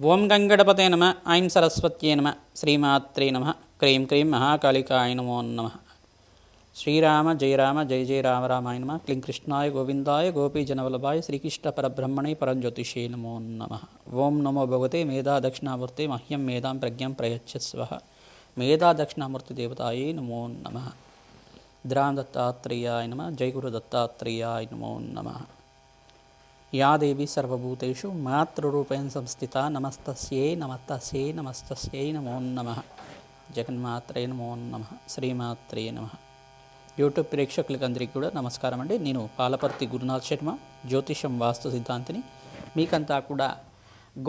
ఓం గంగణపతే నమ. ఐం సరస్వత్యే నమ. శ్రీమాత్రే నమ. క్రీం క్రీం మహాకాళికాయ నమో నమ. శ్రీరామ జయ రామ జయ జయ రామ రామాయ నమ. క్లీం కృష్ణాయ గోవిందాయ గోపీజనవల్లభాయ శ్రీకృష్ణ పరబ్రహ్మణే పరంజ్యోతిషే నమో నమ. ఓం నమో భగవతే మేధా దక్షిణామూర్తే మహ్యం మేధాం ప్రజ్ఞాం ప్రయచ్చస్వ. మేధా దక్షిణామూర్తి దేవతాయే నమో నమ. ద్రాం దత్తాత్రేయాయ నమ. జయ గురు దత్తాత్రేయాయ నమో నమ. యా దేవి సర్వభూతేషు మాతృరూపేణ సంస్థిత నమస్తస్యై నమస్తస్యై నమస్తస్యై నమో నమ. జగన్మాత్రే నమో నమ. శ్రీమాత్రే నమ. యూట్యూబ్ ప్రేక్షకులకి అందరికీ కూడా నమస్కారం అండి. నేను పాలపర్తి గురునాథ్ శర్మ, జ్యోతిషం వాస్తు సిద్ధాంతిని. మీకంతా కూడా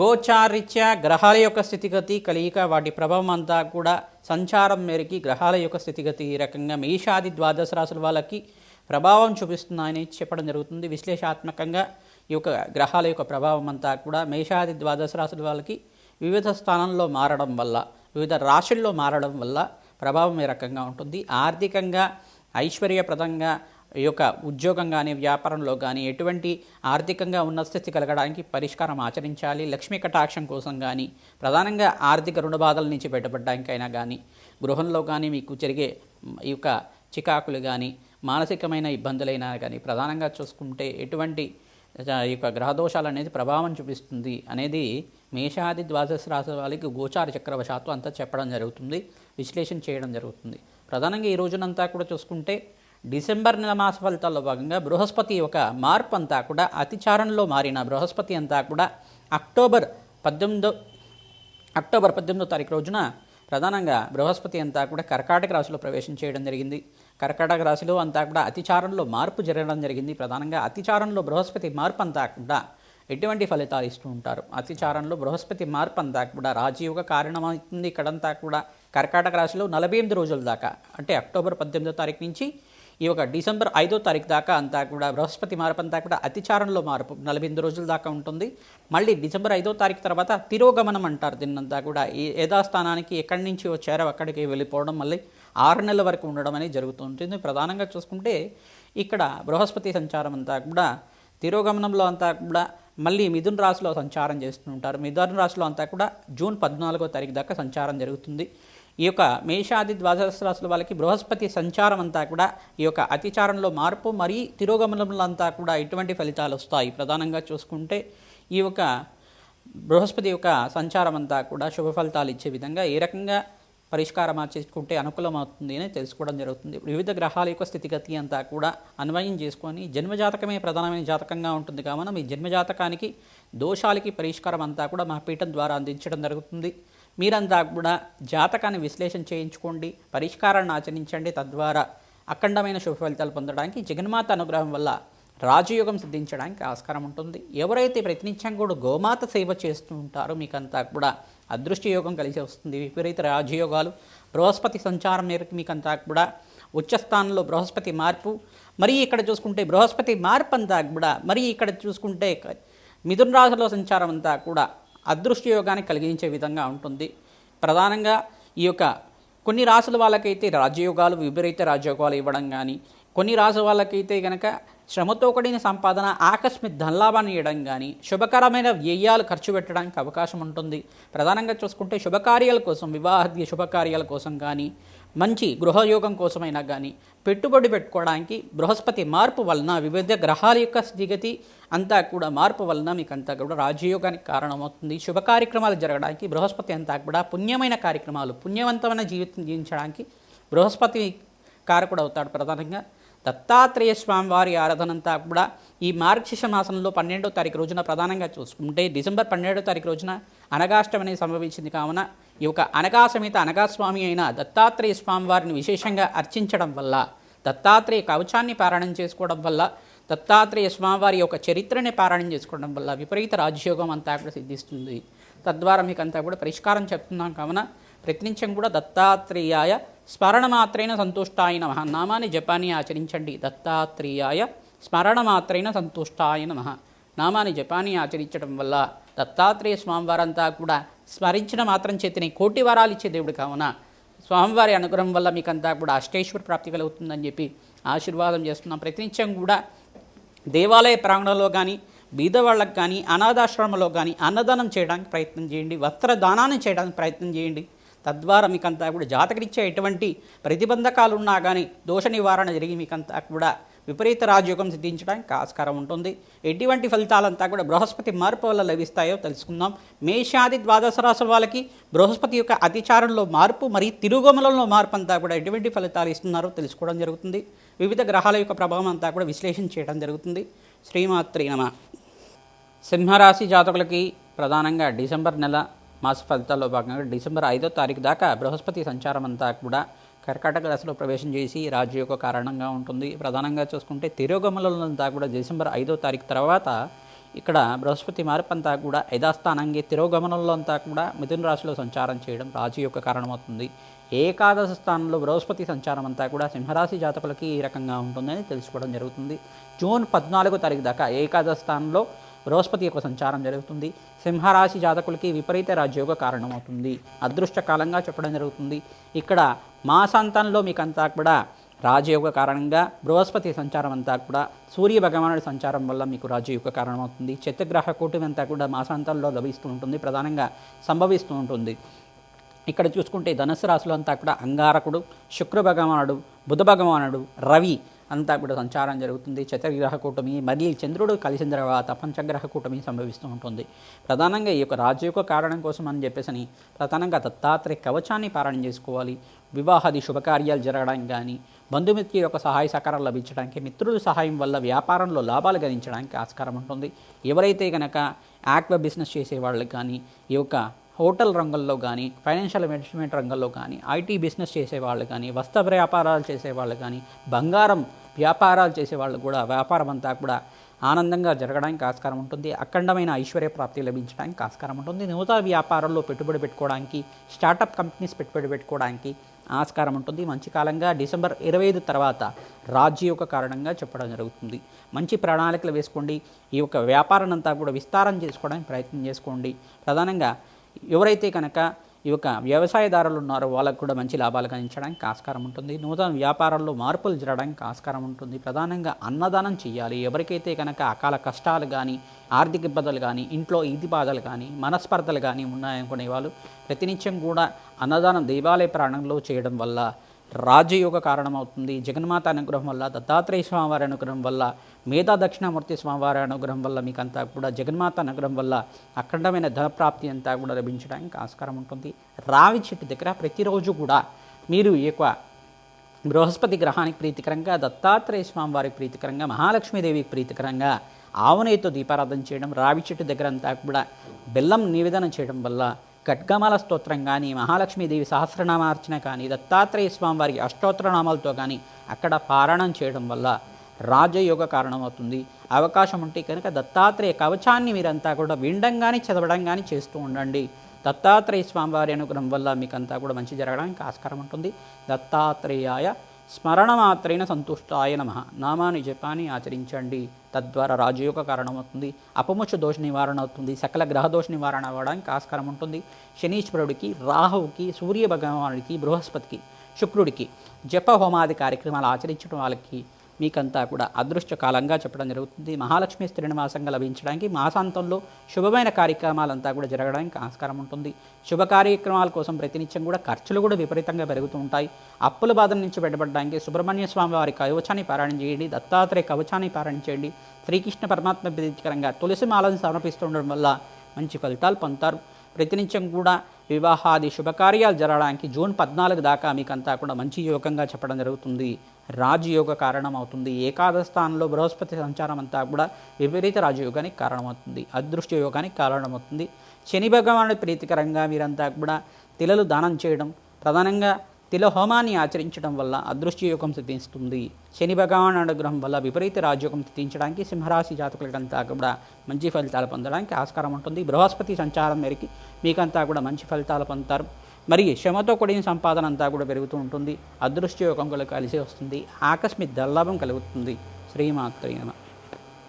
గోచారిత్య గ్రహాల యొక్క స్థితిగతి కలియిక వాటి ప్రభావం అంతా కూడా సంచారం మేరకి గ్రహాల యొక్క స్థితిగతి ఈ రకంగా మేషాది ద్వాదశ రాశుల వాళ్ళకి ప్రభావం చూపిస్తున్నాయని చెప్పడం జరుగుతుంది. విశ్లేషాత్మకంగా ఈ యొక్క గ్రహాల యొక్క ప్రభావం అంతా కూడా మేషాది ద్వాదశ రాశుల వాళ్ళకి వివిధ స్థానంలో మారడం వల్ల, వివిధ రాశుల్లో మారడం వల్ల ప్రభావం ఏ రకంగా ఉంటుంది. ఆర్థికంగా ఐశ్వర్యప్రదంగా ఈ యొక్క ఉద్యోగం కానీ వ్యాపారంలో కానీ ఎటువంటి ఆర్థికంగా ఉన్న స్థితి కలగడానికి పరిష్కారం ఆచరించాలి. లక్ష్మీ కటాక్షం కోసం కానీ, ప్రధానంగా ఆర్థిక రుణ బాధల నుంచి బయటపడడానికైనా కానీ, గృహంలో కానీ మీకు జరిగే ఈ యొక్క చికాకులు కానీ, మానసికమైన ఇబ్బందులైనా కానీ ప్రధానంగా చూసుకుంటే ఎటువంటి ఈ యొక్క గ్రహదోషాలు అనేది ప్రభావం చూపిస్తుంది అనేది మేషాది ద్వాదశ రాశి వాళ్ళకి గోచార చక్రవశాత్తు అంతా చెప్పడం జరుగుతుంది, విశ్లేషణ చేయడం జరుగుతుంది. ప్రధానంగా ఈ రోజునంతా కూడా చూసుకుంటే డిసెంబర్ నెల మాస ఫలితాల్లో భాగంగా బృహస్పతి యొక్క మార్పు అంతా కూడా అతిచారంలో మారిన బృహస్పతి అంతా కూడా అక్టోబర్ 18వ తారీఖు రోజున ప్రధానంగా బృహస్పతి అంతా కూడా కర్కాటక రాశిలో ప్రవేశం చేయడం జరిగింది. కర్కాటక రాశిలో అంతా కూడా అతిచారంలో మార్పు జరగడం జరిగింది. ప్రధానంగా అతిచారంలో బృహస్పతి మార్పు అంతా కూడా ఎటువంటి ఫలితాలు ఇస్తూ ఉంటారు. అతిచారంలో బృహస్పతి మార్పు అంతా కూడా రాజయోగ కారణమవుతుంది. ఇక్కడంతా కూడా కర్కాటక రాశిలో 48 రోజుల దాకా, అంటే అక్టోబర్ 18వ తారీఖు నుంచి ఈ యొక్క డిసెంబర్ 5వ తారీఖు దాకా అంతా కూడా బృహస్పతి మార్పు అంతా కూడా అతిచారంలో మార్పు 48 రోజుల దాకా ఉంటుంది. మళ్ళీ డిసెంబర్ 5వ తారీఖు తర్వాత తిరోగమనం అంటారు దీన్నంతా కూడా. ఈ యథాస్థానానికి ఎక్కడి నుంచి వచ్చారో అక్కడికి వెళ్ళిపోవడం, మళ్ళీ 6 నెలల వరకు ఉండడం అనేది జరుగుతూ ఉంటుంది. ప్రధానంగా చూసుకుంటే ఇక్కడ బృహస్పతి సంచారం అంతా కూడా తిరోగమనంలో అంతా కూడా మళ్ళీ మిథున రాశిలో సంచారం చేస్తూ ఉంటారు. మిథున రాశిలో అంతా కూడా జూన్ 14వ తారీఖు దాకా సంచారం జరుగుతుంది. ఈ యొక్క మేషాది ద్వాదశ రాశుల వాళ్ళకి బృహస్పతి సంచారం అంతా కూడా ఈ యొక్క అతిచారంలో మార్పు మరీ తిరోగమనంలో అంతా కూడా ఎటువంటి ఫలితాలు వస్తాయి. ప్రధానంగా చూసుకుంటే ఈ యొక్క బృహస్పతి యొక్క సంచారం అంతా కూడా శుభ ఫలితాలు ఇచ్చే విధంగా ఏ రకంగా పరిష్కారం ఆచరించుకుంటే అనుకూలమవుతుంది అని తెలుసుకోవడం జరుగుతుంది. వివిధ గ్రహాల యొక్క స్థితిగతి అంతా కూడా అన్వయం చేసుకొని జన్మజాతకమే ప్రధానమైన జాతకంగా ఉంటుంది కావున మీ జన్మజాతకానికి దోషాలకి పరిష్కారం అంతా కూడా మా పీఠం ద్వారా అందించడం జరుగుతుంది. మీరంతా కూడా జాతకాన్ని విశ్లేషణ చేయించుకోండి, పరిష్కారాన్ని ఆచరించండి. తద్వారా అఖండమైన శుభ ఫలితాలు పొందడానికి జగన్మాత అనుగ్రహం వల్ల రాజయోగం సిద్ధించడానికి ఆస్కారం ఉంటుంది. ఎవరైతే ప్రతినిత్యం కూడా గోమాత సేవ చేస్తూ ఉంటారో మీకంతా కూడా అదృష్ట యోగం కలిసి వస్తుంది. విపరీత రాజయోగాలు బృహస్పతి సంచారం మేరకు మీకంతా కూడా ఉచ్చస్థానంలో బృహస్పతి మార్పు, మరి ఇక్కడ చూసుకుంటే బృహస్పతి మార్పు అంతా కూడా మరి ఇక్కడ చూసుకుంటే మిథున రాశిలో సంచారం అంతా కూడా అదృష్ట యోగాన్ని కలిగించే విధంగా ఉంటుంది. ప్రధానంగా ఈ యొక్క కొన్ని రాశుల వాళ్ళకైతే రాజయోగాలు, విపరీత రాజయోగాలు ఇవ్వడం కానీ, కొన్ని రాశుల వాళ్ళకైతే కనుక శ్రమతో కూడిన సంపాదన, ఆకస్మిక ధనలాభాన్ని ఇవ్వడం కానీ, శుభకరమైన వ్యయాలు ఖర్చు పెట్టడానికి అవకాశం ఉంటుంది. ప్రధానంగా చూసుకుంటే శుభకార్యాల కోసం, వివాహాది శుభకార్యాల కోసం కానీ, మంచి గృహయోగం కోసమైనా కానీ పెట్టుబడి పెట్టుకోవడానికి బృహస్పతి మార్పు వలన, వివిధ గ్రహాల యొక్క స్థితిగతి అంతా కూడా మార్పు వలన మీకు అంతా కూడా రాజయోగానికి కారణమవుతుంది. శుభ కార్యక్రమాలు జరగడానికి బృహస్పతి అంతా కూడా పుణ్యమైన కార్యక్రమాలు, పుణ్యవంతమైన జీవితం జీవించడానికి బృహస్పతి కారకుడు అవుతాడు. ప్రధానంగా దత్తాత్రేయ స్వామి వారి ఆరాధన అంతా కూడా ఈ మార్గశిర్ష మాసంలో 12వ తారీఖు రోజున ప్రధానంగా చూసుకుంటే డిసెంబర్ 12వ తారీఖు రోజున అనగాష్టమి అనేది సంభవించింది కావున ఈ యొక్క అనగాసమేత అనగాస్వామి అయిన దత్తాత్రేయ స్వామి వారిని విశేషంగా అర్చించడం వల్ల, దత్తాత్రేయ కవచాన్ని పారాయణం చేసుకోవడం వల్ల, దత్తాత్రేయ స్వామివారి యొక్క చరిత్రని పారాయణం చేసుకోవడం వల్ల విపరీత రాజయోగం అంతా కూడా సిద్ధిస్తుంది. తద్వారా మీకు అంతా కూడా పరిష్కారం చెప్తున్నాం కావున ప్రతినిత్యం కూడా దత్తాత్రేయాయ స్మరణమాత్రైన సంతుష్టాయ నమః నామాన్ని జపాన్ని ఆచరించండి. దత్తాత్రేయాయ స్మరణమాత్రైన సంతుష్టాయ నమః నామాన్ని జపాన్ని ఆచరించడం వల్ల దత్తాత్రేయ స్వామివారంతా కూడా స్మరించిన మాత్రం చేతిని కోటి వరాలు ఇచ్చే దేవుడు కావున స్వామివారి అనుగ్రహం వల్ల మీకంతా కూడా అష్టేశ్వర ప్రాప్తి కలుగుతుందని చెప్పి ఆశీర్వాదం చేస్తున్నాం. ప్రతినిత్యం కూడా దేవాలయ ప్రాంగణంలో కానీ బీదవాళ్ళకి కానీ అనాథాశ్రమంలో కానీ అన్నదానం చేయడానికి ప్రయత్నం చేయండి, వస్త్రదానాన్ని చేయడానికి ప్రయత్నం చేయండి. తద్వారా మీకంతా కూడా జాతకరీత్యా ఎటువంటి ప్రతిబంధకాలు ఉన్నా కానీ దోష నివారణ జరిగి మీకంతా కూడా విపరీత రాజయోగం సిద్ధించడానికి ఆస్కారం ఉంటుంది. ఎటువంటి ఫలితాలంతా కూడా బృహస్పతి మార్పు వల్ల లభిస్తాయో తెలుసుకుందాం. మేషాది ద్వాదశ రాశుల వాళ్ళకి బృహస్పతి యొక్క అతిచారంలో మార్పు మరియు తిరుగుమలంలో మార్పు అంతా కూడా ఎటువంటి ఫలితాలు ఇస్తున్నారో తెలుసుకోవడం జరుగుతుంది. వివిధ గ్రహాల యొక్క ప్రభావం అంతా కూడా విశ్లేషణ చేయడం జరుగుతుంది. శ్రీమాత్రే నమః. సింహరాశి జాతకులకి ప్రధానంగా డిసెంబర్ నెల మాస ఫలితాల్లో భాగంగా డిసెంబర్ 5వ తారీఖు దాకా బృహస్పతి సంచారం అంతా కూడా కర్కాటక రాశిలో ప్రవేశం చేసి రాజయోగ కారణంగా ఉంటుంది. ప్రధానంగా చూసుకుంటే తిరోగమనంలో అంతా కూడా డిసెంబర్ 5వ తారీఖు తర్వాత ఇక్కడ బృహస్పతి మార్పు అంతా కూడా యథాస్థానంగా తిరోగమనంలో అంతా కూడా మిథున రాశిలో సంచారం చేయడం రాజయోగ కారణమవుతుంది. ఏకాదశ స్థానంలో బృహస్పతి సంచారం అంతా కూడా సింహరాశి జాతకులకి ఈ రకంగా ఉంటుందని తెలుసుకోవడం జరుగుతుంది. జూన్ 14వ తారీఖు దాకా ఏకాదశ స్థానంలో బృహస్పతి యొక్క సంచారం జరుగుతుంది. సింహరాశి జాతకులకి విపరీత రాజయోగ కారణమవుతుంది. అదృష్టకాలంగా చెప్పడం జరుగుతుంది. ఇక్కడ మాసాంతంలో మీకంతా కూడా రాజయోగ కారణంగా బృహస్పతి సంచారం అంతా కూడా సూర్య భగవానుడి సంచారం వల్ల మీకు రాజయోగ కారణమవుతుంది. చతుర్గ్రహ కూటమి అంతా కూడా మాసాంతంలో లభిస్తూ ఉంటుంది, ప్రధానంగా సంభవిస్తూ ఉంటుంది. ఇక్కడ చూసుకుంటే ధనుసు రాశిలో అంతా కూడా అంగారకుడు, శుక్ర భగవానుడు, బుధ భగవానుడు, రవి అంతా కూడా సంచారం జరుగుతుంది. చతుర్గ్రహ కూటమి మళ్ళీ చంద్రుడు కలిసిన తర్వాత పంచగ్రహ కూటమి సంభవిస్తూ ఉంటుంది. ప్రధానంగా ఈ యొక్క రాజయోగ కారణం కోసం అని చెప్పేసి ప్రధానంగా దత్తాత్రేయ కవచాన్ని పారాయణ చేసుకోవాలి. వివాహాది శుభకార్యాలు జరగడానికి కానీ, బంధుమిత్రుల యొక్క సహాయ సహకారాలు లభించడానికి, మిత్రుల సహాయం వల్ల వ్యాపారంలో లాభాలు గణించడానికి ఆస్కారం ఉంటుంది. ఎవరైతే కనుక ఆక్వా బిజినెస్ చేసే వాళ్ళకి కానీ, ఈ యొక్క హోటల్ రంగంలో కానీ, ఫైనాన్షియల్ ఇన్వెస్ట్మెంట్ రంగంలో కానీ, ఐటీ బిజినెస్ చేసేవాళ్ళు కానీ, వస్త్ర వ్యాపారాలు చేసేవాళ్ళు కానీ, బంగారం వ్యాపారాలు చేసేవాళ్ళు కూడా వ్యాపారం అంతా కూడా ఆనందంగా జరగడానికి ఆస్కారం ఉంటుంది. అఖండమైన ఐశ్వర్య ప్రాప్తి లభించడానికి ఆస్కారం ఉంటుంది. నూతన వ్యాపారంలో పెట్టుబడి పెట్టుకోవడానికి, స్టార్టప్ కంపెనీస్ పెట్టుబడి పెట్టుకోవడానికి ఆస్కారం ఉంటుంది. మంచి కాలంగా డిసెంబర్ 25 తర్వాత రాజయోగ కారణంగా చెప్పడం జరుగుతుంది. మంచి ప్రణాళికలు వేసుకోండి. ఈ యొక్క వ్యాపారాన్ని అంతా కూడా విస్తారం చేసుకోవడానికి ప్రయత్నం చేసుకోండి. ప్రధానంగా ఎవరైతే కనుక ఈ యొక్క వ్యవసాయదారులు ఉన్నారో వాళ్ళకు కూడా మంచి లాభాలు గణించడానికి ఆస్కారం ఉంటుంది. నూతన వ్యాపారాల్లో మార్పులు జరగడానికి ఆస్కారం ఉంటుంది. ప్రధానంగా అన్నదానం చేయాలి. ఎవరికైతే కనుక అకాల కష్టాలు కానీ, ఆర్థిక ఇబ్బందులు కానీ, ఇంట్లో ఈది బాధలు కానీ, మనస్పర్ధలు కానీ ఉన్నాయనుకునే వాళ్ళు ప్రతినిత్యం కూడా అన్నదానం దేవాలయ ప్రాణంలో చేయడం వల్ల రాజయోగ కారణమవుతుంది. జగన్మాత అనుగ్రహం వల్ల, దత్తాత్రేయ స్వామివారి అనుగ్రహం వల్ల, మేధా దక్షిణామూర్తి స్వామివారి అనుగ్రహం వల్ల మీకంతా కూడా జగన్మాత అనుగ్రహం వల్ల అఖండమైన ధనప్రాప్తి అంతా కూడా లభించడానికి ఆస్కారం ఉంటుంది. రావి చెట్టు దగ్గర ప్రతిరోజు కూడా మీరు ఈ యొక్క బృహస్పతి గ్రహానికి ప్రీతికరంగా, దత్తాత్రేయ స్వామివారికి ప్రీతికరంగా, మహాలక్ష్మీదేవికి ప్రీతికరంగా ఆవునేతో దీపారాధన చేయడం, రావి చెట్టు దగ్గర అంతా కూడా బెల్లం నివేదన చేయడం వల్ల ఖడ్గమాల స్తోత్రం కానీ, మహాలక్ష్మీదేవి సహస్రనామార్చన కానీ, దత్తాత్రేయ స్వామి వారి అష్టోత్తరనామాలతో కానీ అక్కడ పారాయణం చేయడం వల్ల రాజయోగ కారణమవుతుంది. అవకాశం ఉంటే కనుక దత్తాత్రేయ కవచాన్ని మీరంతా కూడా వినడం కానీ, చదవడం కానీ చేస్తూ ఉండండి. దత్తాత్రేయ స్వామివారి అనుగ్రహం వల్ల మీకంతా కూడా మంచి జరగడానికి ఆస్కారం ఉంటుంది. దత్తాత్రేయాయ స్మరణమాత్రైన సంతుష్టాయ నమః నామాన్ని జపాన్ని ఆచరించండి. తద్వారా రాజయోగ కారణమవుతుంది. అపముచ్చ దోష నివారణ అవుతుంది. సకల గ్రహ దోష నివారణ అవ్వడానికి ఆస్కారం ఉంటుంది. శనీశ్వరుడికి, రాహువుకి, సూర్య భగవానుడికి, బృహస్పతికి, శుక్రుడికి జప హోమాది కార్యక్రమాలు ఆచరించడం వాళ్ళకి మీకంతా కూడా అదృష్ట కాలంగా చెప్పడం జరుగుతుంది. మహాలక్ష్మి శ్రీనివాసంగా లభించడానికి మాసాంతంలో శుభమైన కార్యక్రమాలంతా కూడా జరగడానికి ఆస్కారం ఉంటుంది. శుభ కార్యక్రమాల కోసం ప్రతినిత్యం కూడా ఖర్చులు కూడా విపరీతంగా పెరుగుతూ ఉంటాయి. అప్పుల బాధల నుంచి బయటపడడానికి సుబ్రహ్మణ్య స్వామి వారి కవచాన్ని పారాయణ చేయండి. దత్తాత్రేయ కవచాన్ని పారాయణ చేయండి. శ్రీకృష్ణ పరమాత్మ ప్రీతికరంగా తులసి మాలను సమర్పిస్తూ ఉండడం వల్ల మంచి ఫలితాలు పొందుతారు. ప్రతినిత్యం కూడా వివాహాది శుభకార్యాలు జరగడానికి జూన్ 14 దాకా మీకంతా కూడా మంచి యోగంగా చెప్పడం జరుగుతుంది. రాజయోగ కారణం అవుతుంది. ఏకాదశ స్థానంలో బృహస్పతి సంచారం అంతా కూడా విపరీత రాజయోగానికి కారణమవుతుంది. అదృష్ట యోగానికి కారణమవుతుంది. శని భగవానుడి ప్రీతికరంగా మీరంతా కూడా తిలలు దానం చేయడం, ప్రధానంగా తిల హోమాన్ని ఆచరించడం వల్ల అదృష్ట యోగం సిద్ధిస్తుంది. శని భగవాన్ అనుగ్రహం వల్ల విపరీత రాజయోగం సిద్ధించడానికి సింహరాశి జాతకులకంతా కూడా మంచి ఫలితాలు పొందడానికి ఆస్కారం ఉంటుంది. బృహస్పతి సంచారం మేరకు మీకంతా కూడా మంచి ఫలితాలు పొందుతారు. మరి శ్రమతో కూడిన సంపాదన అంతా కూడా పెరుగుతూ ఉంటుంది. అదృష్ట యోగం కూడా కలిసి వస్తుంది. ఆకస్మిక ధనలాభం కలుగుతుంది. శ్రీమాత్రే నమః.